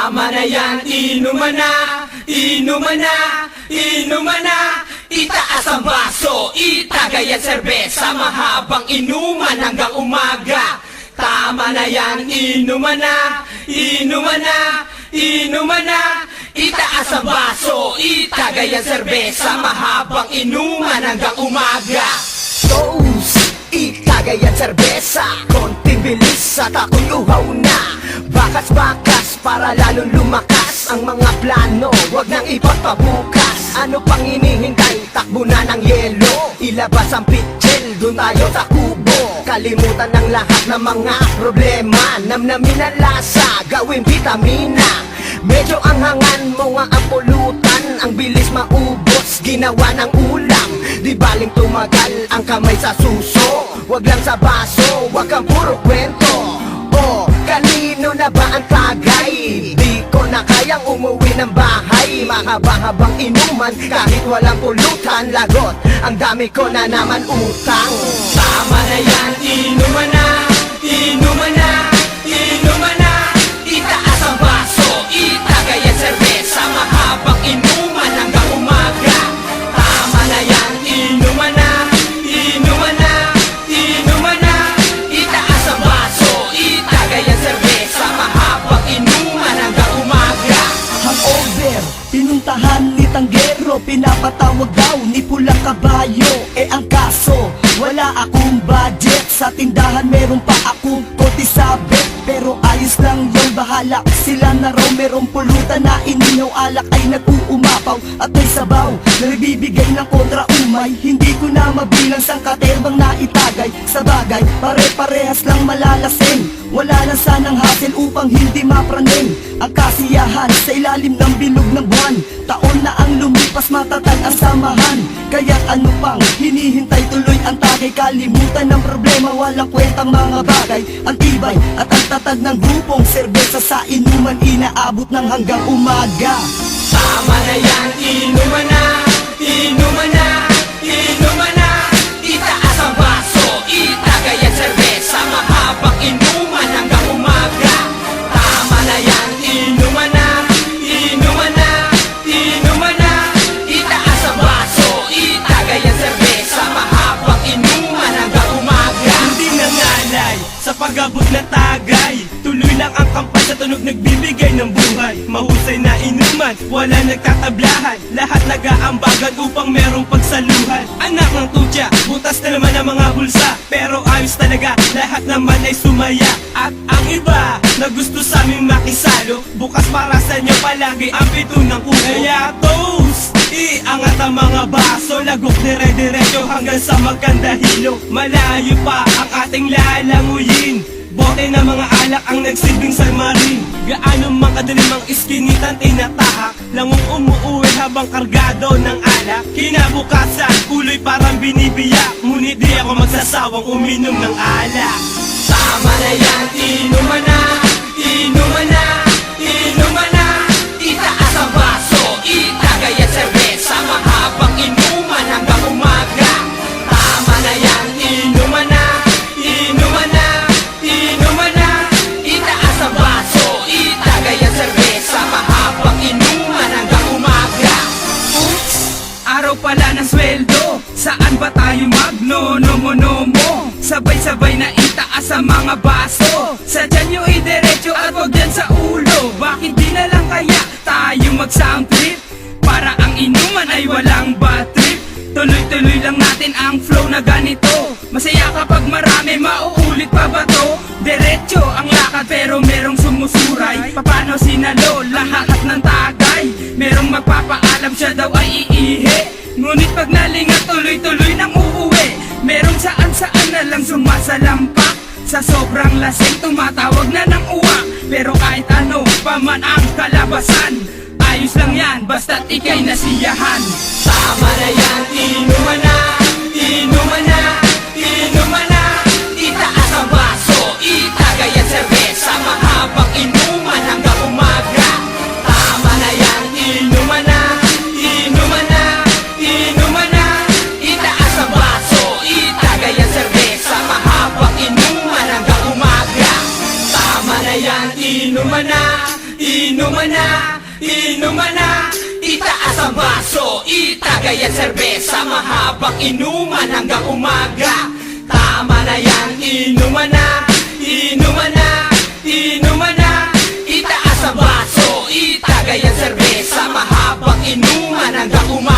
Tama na yan, inuman na, inuman na, inuman na. Itaas ang baso, itagay at serbesa, mahabang inuman hanggang umaga. Tama na yan, inuman na, inuman na, inuman na. Itaas ang baso, itagay ang serbesa, mahabang inuman hanggang umaga. Toast, itagay at serbesa, konting bilis at ako'y uhaw na. Bakas-bakas para lalong lumakas ang mga plano, wag nang ipagpabukas. Ano pang hinihintay, takbo na ng yelo, ilabas ang pitchel, dun tayo sa kubo. Kalimutan ng lahat ng mga problema, namnamin ang lasa, gawing vitamina. Medyo ang hangan mo nga ang pulutan, ang bilis maubos, ginawa ng ulam. Di baling tumagal ang kamay sa suso, wag lang sa baso, wag kang puro kwento. Oh, kanino na ba ang tagay? Di ko na kayang umuwi ng bahay, mahaba-habang inuman kahit walang pulutan. Lagot, ang dami ko na naman utang. Tama na yan, inuman na, inuman na, inuman na. Itaas ang baso, itagay at serbesa, mahabang inuman hanggang umaga. Tama na yan, inuman na, inuman na, inuman na. Itaas ang baso, itagay at serbesa, mahabang inuman hanggang umaga. Hangover, pinuntahan ni Tanggero, pinapatawag daw ni Pulang Kabayo. Ang kaso, wala akong budget, sa tindahan meron pa akong kotisabet. Pero ayos lang yun, bahala sila na raw. Merong pulutan na inihaw, alak ay nag-uumapaw at may sabaw na nagbibigay ng kontra umay. Hindi ko na mabilang sang katerbang na itagay. Sa bagay, pare-parehas lang malalasing. Wala na sanang hassle upang hindi mapraning ang kasiyahan sa ilalim ng bilog ng buwan. Taon na ang lumipas, matatag ang samahan. Kaya't ano pang hinihintay, tuloy ang tagay. Kalimutan ng problema, walang kwentang mga bagay. Ang tibay at ang tatag ng grupong serbesa, sa inuman inaabot ng hanggang umaga. Tama na yan, inuman na, inuman na, inuman na. Itaas ang baso, itagay at serbesa, mahabang inuman hanggang umaga. Tama na yan, inuman na, inuman na, inuman na. Itaas ang baso, itagay at serbesa, mahabang inuman hanggang umaga. Hindi nangalay sa pag-abot na tagay, tuloy lang ang kampay sa tunog nagbibigay ng buhay. Mahusay na inuman, wala nagtatablahan, lahat nag-aambagan upang merong pagsaluhan. Anak ng tutya, butas na naman ang mga bulsa, pero ayos talaga, lahat naman ay sumaya. At ang iba na gusto sa aming makisalo, bukas para sa inyo palagi ang pito ng kuko. Kaya toast, iangat ang mga baso, lagok dire-diretso hanggang sa maganda hilo. Malayo pa ang ating lalanguyin, bote na mga alak ang nagsilbing salmarin. Gaano man kadalim ang iskinitan, tinatahak langong umuuwi habang kargado ng alak. Kinabukasan, kuloy parang binibiyak, ngunit di ako magsasawang uminom ng alak. Tama na yan, inuman na, inuman na, inuman na. Itaas ang baso, itagay at serbesa, mahabang inuman hanggang umaga. Tama na yan, inuman na, inuman na, inuman na. Itaas ang baso, itagay at serbesa, mahabang inuman hanggang umaga. Oops, araw pala ng sweldo, saan ba tayo magnonomo-nomo? Sabay-sabay na itaas ang mga baso, sa dyan nyo idiretso at wag dyan sa ulo. Bakit di na lang kaya tayo mag-sound trip, para ang inuman ay walang bad trip? Tuloy-tuloy lang natin ang flow na ganito, masaya kapag marami, mauulit pa ba to? Diretso ang lakad pero merong sumusuray, papano sinalo lahat ng tagay? Merong magpapaalam siya daw ay iihi, ngunit pag nalingat tuloy-tuloy nang uuwi. Merong saan-saan na lang sumasalampak, sa sobrang lasing tumatawag na ng uwak. Pero kahit ano pa man ang kalabasan, ayos lang yan basta't ika'y nasiyahan. Tama na yan, inuman na, inuman na, inuman na. Itaas ang baso, itagay at serbesa, mahabang inuman hanggang umaga. Tama na yan, inuman na, inuman na, inuman na. Itaas ang baso, itagay at serbesa, mahabang inuman hanggang umaga. Tama na yan, inuman na, inuman na, inuman na. Itaas ang baso, itagay ang serbesa. Mahabang inuman hanggang umaga. Tama na yan, inuman na, inuman na, inuman na. Itaas ang baso, itagay ang serbesa. Mahabang inuman hanggang umaga.